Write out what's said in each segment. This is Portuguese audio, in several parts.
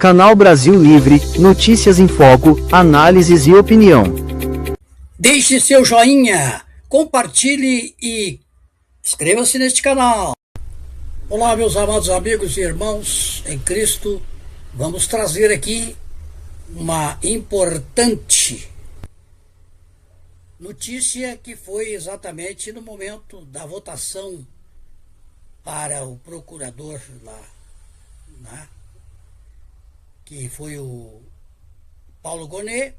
Canal Brasil Livre, notícias em foco, análises e opinião. Deixe seu joinha, compartilhe e inscreva-se neste canal. Olá, meus amados amigos e irmãos em Cristo. Vamos trazer aqui uma importante notícia que foi exatamente no momento da votação para o procurador lá, né? Que foi o Paulo Gonet,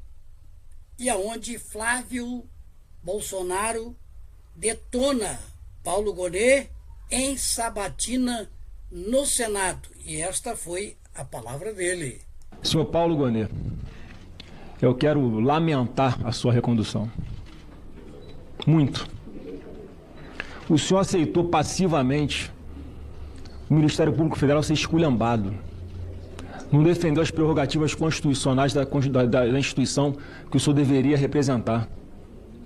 e aonde Flávio Bolsonaro detona Paulo Gonet em sabatina no Senado. E esta foi a palavra dele. Senhor Paulo Gonet, eu quero lamentar a sua recondução. Muito. O senhor aceitou passivamente o Ministério Público Federal ser esculhambado. Não defendeu as prerrogativas constitucionais da instituição que o senhor deveria representar.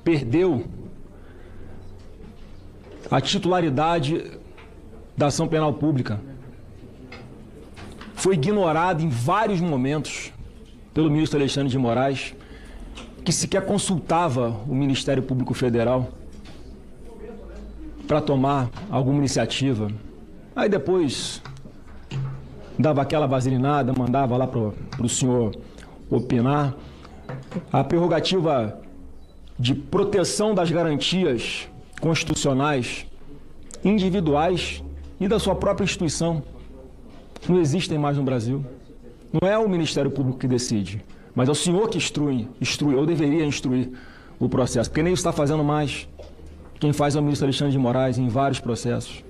Perdeu a titularidade da ação penal pública. Foi ignorado em vários momentos pelo ministro Alexandre de Moraes, que sequer consultava o Ministério Público Federal para tomar alguma iniciativa. Aí depois dava aquela vaselinada, mandava lá para o senhor opinar. A prerrogativa de proteção das garantias constitucionais, individuais e da sua própria instituição não existem mais no Brasil. Não é o Ministério Público que decide, mas é o senhor que instrui, ou deveria instruir o processo, porque nem isso está fazendo mais. Quem faz é o ministro Alexandre de Moraes em vários processos.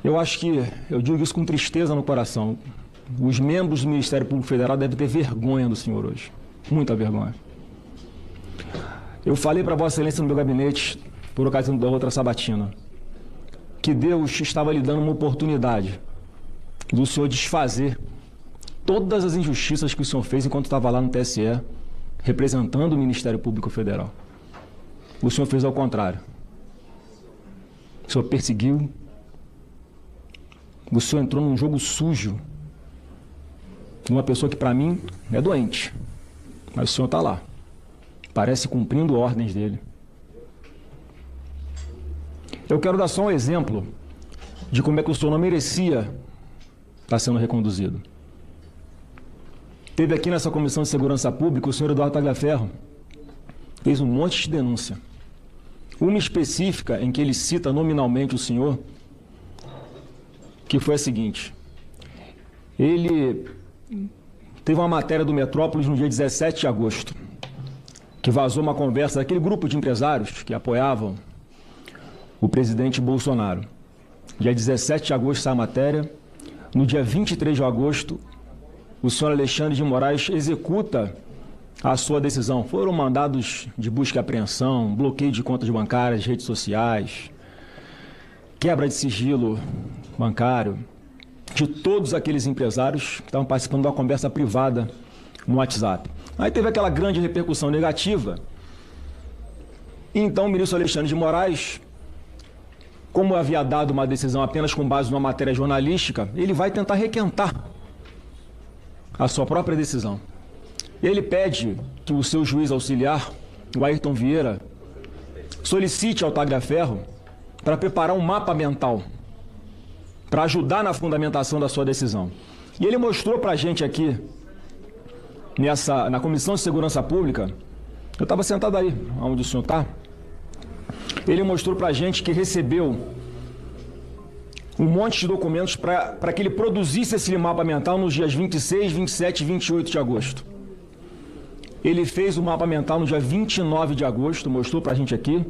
Eu acho que, eu digo isso com tristeza no coração, os membros do Ministério Público Federal devem ter vergonha do senhor hoje. Muita vergonha. Eu falei para Vossa Excelência no meu gabinete, por ocasião da outra sabatina, que Deus estava lhe dando uma oportunidade do senhor desfazer todas as injustiças que o senhor fez enquanto estava lá no TSE, representando o Ministério Público Federal. O senhor fez ao contrário. O senhor perseguiu. O senhor entrou num jogo sujo de uma pessoa que, para mim, é doente. Mas o senhor está lá. Parece cumprindo ordens dele. Eu quero dar só um exemplo de como é que o senhor não merecia estar sendo reconduzido. Teve aqui nessa Comissão de Segurança Pública o senhor Eduardo Tagliaferro. Fez um monte de denúncia. Uma específica em que ele cita nominalmente o senhor, que foi a seguinte: ele teve uma matéria do Metrópolis no dia 17 de agosto, que vazou uma conversa daquele grupo de empresários que apoiavam o presidente Bolsonaro. Dia 17 de agosto sai a matéria. No dia 23 de agosto, o senhor Alexandre de Moraes executa a sua decisão. Foram mandados de busca e apreensão, bloqueio de contas bancárias, redes sociais, quebra de sigilo bancário de todos aqueles empresários que estavam participando de uma conversa privada no WhatsApp. Aí teve aquela grande repercussão negativa. E então o ministro Alexandre de Moraes, como havia dado uma decisão apenas com base numa matéria jornalística, ele vai tentar requentar a sua própria decisão. Ele pede que o seu juiz auxiliar, o Ayrton Vieira, solicite ao Tagliaferro para preparar um mapa mental para ajudar na fundamentação da sua decisão. E ele mostrou para a gente aqui, na Comissão de Segurança Pública, eu estava sentado aí, onde o senhor está, ele mostrou para a gente que recebeu um monte de documentos para que ele produzisse esse mapa mental nos dias 26, 27 e 28 de agosto. Ele fez o mapa mental no dia 29 de agosto, mostrou para a gente aqui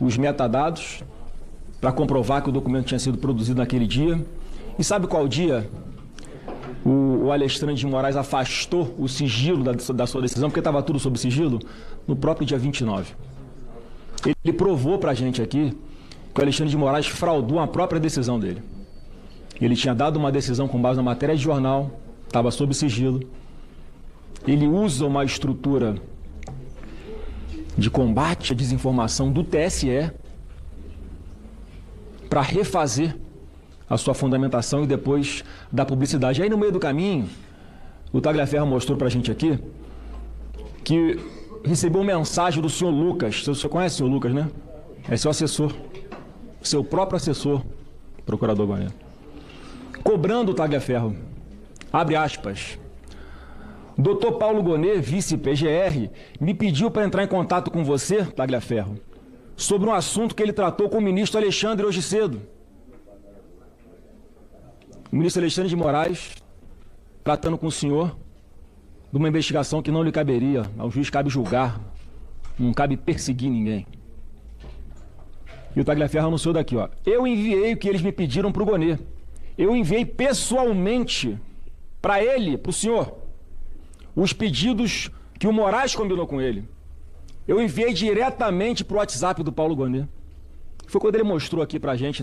os metadados, para comprovar que o documento tinha sido produzido naquele dia. E sabe qual dia o Alexandre de Moraes afastou o sigilo da sua decisão, porque estava tudo sob sigilo? No próprio dia 29. Ele provou para a gente aqui que o Alexandre de Moraes fraudou a própria decisão dele. Ele tinha dado uma decisão com base na matéria de jornal, estava sob sigilo. Ele usa uma estrutura de combate à desinformação do TSE para refazer a sua fundamentação e depois da publicidade. Aí no meio do caminho, o Tagliaferro mostrou para a gente aqui que recebeu mensagem do senhor Lucas. O senhor conhece o senhor Lucas, né? É seu assessor, seu próprio assessor, procurador Gonet, cobrando o Tagliaferro. Abre aspas. Dr. Paulo Gonet, vice-PGR, me pediu para entrar em contato com você, Tagliaferro, sobre um assunto que ele tratou com o ministro Alexandre hoje cedo. O ministro Alexandre de Moraes tratando com o senhor de uma investigação que não lhe caberia. Ao juiz cabe julgar, não cabe perseguir ninguém. E o Tagliaferro anunciou daqui, ó. Eu enviei o que eles me pediram para o Gonet. Eu enviei pessoalmente para ele, para o senhor, os pedidos que o Moraes combinou com ele. Eu enviei diretamente para o WhatsApp do Paulo Gonet. Foi quando ele mostrou aqui para a gente,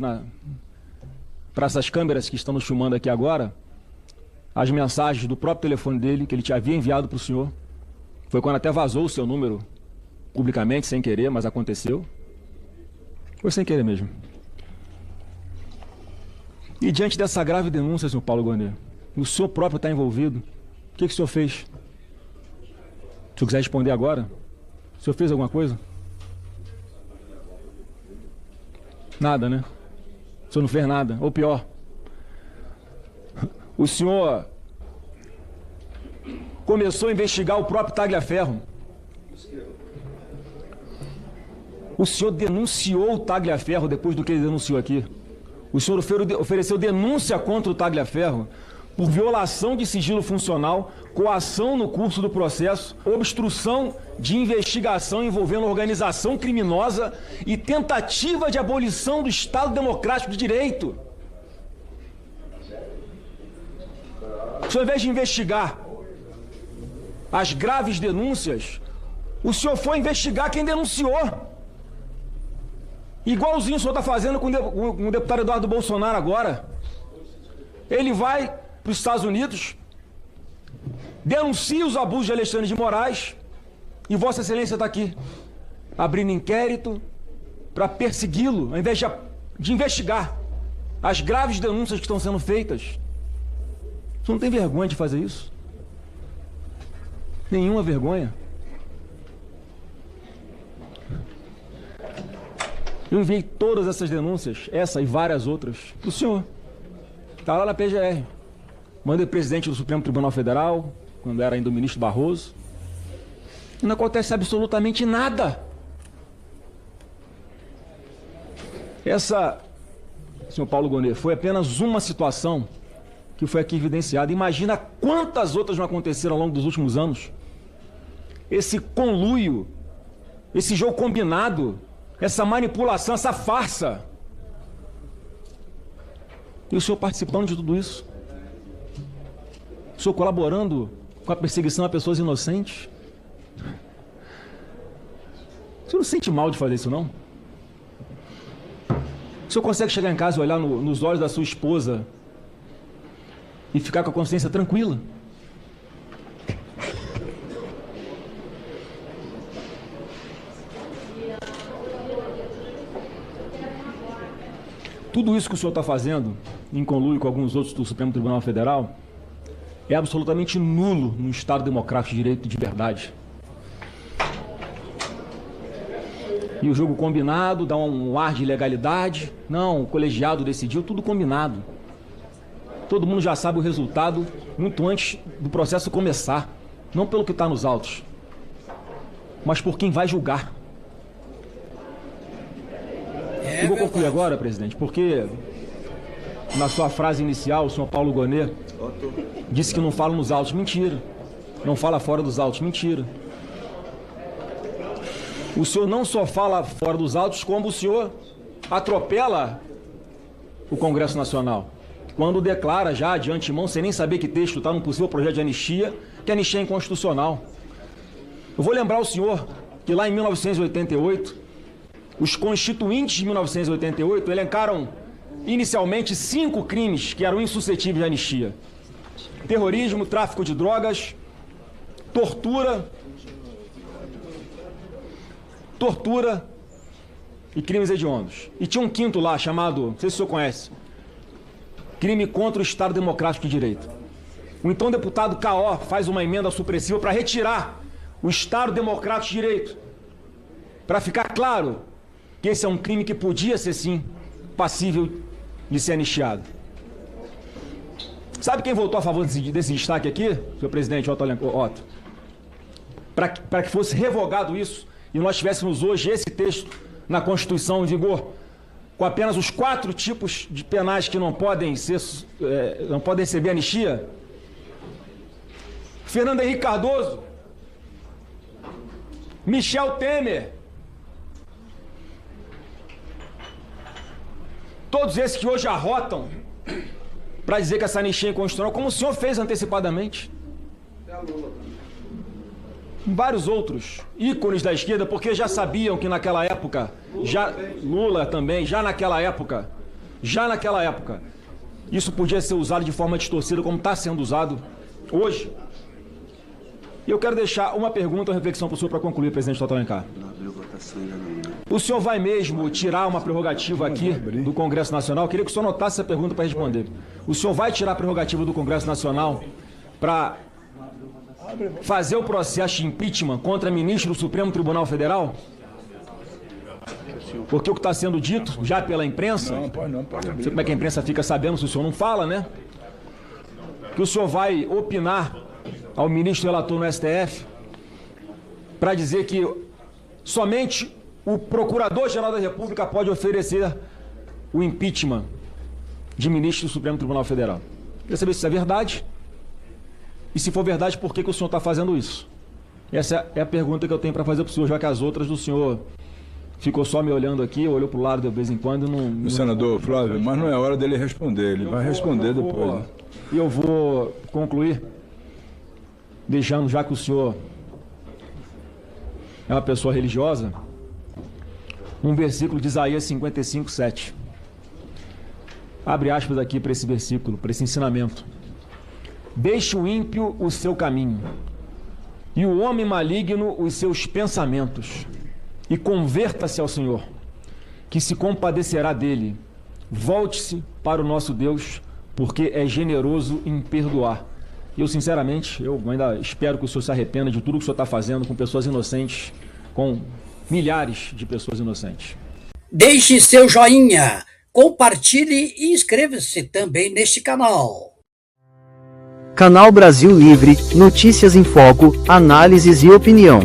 para essas câmeras que estão nos filmando aqui agora, as mensagens do próprio telefone dele, que ele te havia enviado para o senhor. Foi quando até vazou o seu número publicamente, sem querer, mas aconteceu. Foi sem querer mesmo. E diante dessa grave denúncia, senhor Paulo Gonet, o senhor próprio está envolvido, o que o senhor fez? Se o senhor quiser responder agora, o senhor fez alguma coisa? Nada, né? O senhor não fez nada, ou pior, o senhor começou a investigar o próprio Tagliaferro. O senhor denunciou o Tagliaferro depois do que ele denunciou aqui. O senhor ofereceu denúncia contra o Tagliaferro por violação de sigilo funcional, coação no curso do processo, obstrução de investigação envolvendo organização criminosa e tentativa de abolição do Estado Democrático de Direito. O senhor, ao invés de investigar as graves denúncias, o senhor foi investigar quem denunciou. Igualzinho o senhor está fazendo com o deputado Eduardo Bolsonaro agora. Ele vai para os Estados Unidos, denuncia os abusos de Alexandre de Moraes e Vossa Excelência está aqui, abrindo inquérito para persegui-lo, ao invés de investigar as graves denúncias que estão sendo feitas. Você não tem vergonha de fazer isso? Nenhuma vergonha. Eu enviei todas essas denúncias, essa e várias outras, para o senhor. Está lá na PGR. Mandei o presidente do Supremo Tribunal Federal, quando era ainda o ministro Barroso. E não acontece absolutamente nada. Essa, senhor Paulo Gonet, foi apenas uma situação que foi aqui evidenciada. Imagina quantas outras não aconteceram ao longo dos últimos anos. Esse conluio, esse jogo combinado, essa manipulação, essa farsa. E o senhor participando de tudo isso? O senhor colaborando com a perseguição a pessoas inocentes? O senhor não sente mal de fazer isso, não? O senhor consegue chegar em casa e olhar nos olhos da sua esposa e ficar com a consciência tranquila? Tudo isso que o senhor está fazendo, em conluio com alguns outros do Supremo Tribunal Federal, é absolutamente nulo num Estado democrático de direito de verdade. E o jogo combinado dá um ar de ilegalidade. Não, o colegiado decidiu, tudo combinado. Todo mundo já sabe o resultado muito antes do processo começar. Não pelo que está nos autos, mas por quem vai julgar. Eu vou concluir agora, presidente, porque na sua frase inicial, o senhor Paulo Gonet disse que não fala nos autos. Mentira. Não fala fora dos autos. Mentira. O senhor não só fala fora dos autos, como o senhor atropela o Congresso Nacional, quando declara já de antemão, sem nem saber que texto está num possível projeto de anistia, que a anistia é inconstitucional. Eu vou lembrar ao senhor que lá em 1988, os constituintes de 1988 elencaram inicialmente 5 crimes que eram insuscetíveis de anistia: terrorismo, tráfico de drogas, tortura e crimes hediondos. E tinha um quinto lá chamado, não sei se o senhor conhece, crime contra o Estado Democrático de Direito. O então deputado K.O. faz uma emenda supressiva para retirar o Estado Democrático de Direito, para ficar claro que esse é um crime que podia ser, sim, passível de ser anistiado. Sabe quem votou a favor desse destaque aqui, senhor presidente Otto? Para que fosse revogado isso e nós tivéssemos hoje esse texto na Constituição em vigor, com apenas os 4 tipos de penais que não podem receber anistia? Fernando Henrique Cardoso, Michel Temer, todos esses que hoje arrotam para dizer que essa anistia é inconstitucional, como o senhor fez antecipadamente. Vários outros ícones da esquerda, porque já sabiam que naquela época, Lula também, já naquela época, isso podia ser usado de forma distorcida, como está sendo usado hoje. E eu quero deixar uma pergunta, uma reflexão para o senhor para concluir, presidente Otto Alencar. O senhor vai mesmo tirar uma prerrogativa aqui do Congresso Nacional? Eu queria que o senhor anotasse essa pergunta para responder. O senhor vai tirar a prerrogativa do Congresso Nacional para fazer o processo de impeachment contra ministro do Supremo Tribunal Federal? Porque o que está sendo dito já pela imprensa, não sei como é que a imprensa fica sabendo se o senhor não fala, né? Que o senhor vai opinar ao ministro relator no STF para dizer que somente o Procurador-Geral da República pode oferecer o impeachment de ministro do Supremo Tribunal Federal. Queria saber se isso é verdade. E se for verdade, por que o senhor está fazendo isso? Essa é a pergunta que eu tenho para fazer para o senhor, já que as outras do senhor ficou só me olhando aqui, olhou para o lado de vez em quando. O senador Flávio, mas não é hora dele responder, ele vai responder depois. E eu vou concluir, deixando, já que o senhor é uma pessoa religiosa, um versículo de Isaías 55, 7. Abre aspas aqui para esse versículo, para esse ensinamento. Deixe o ímpio o seu caminho, e o homem maligno os seus pensamentos, e converta-se ao Senhor, que se compadecerá dele. Volte-se para o nosso Deus, porque é generoso em perdoar. E eu, sinceramente, eu ainda espero que o senhor se arrependa de tudo que o senhor está fazendo com pessoas inocentes, com milhares de pessoas inocentes. Deixe seu joinha, compartilhe e inscreva-se também neste canal. Canal Brasil Livre, notícias em foco, análises e opinião.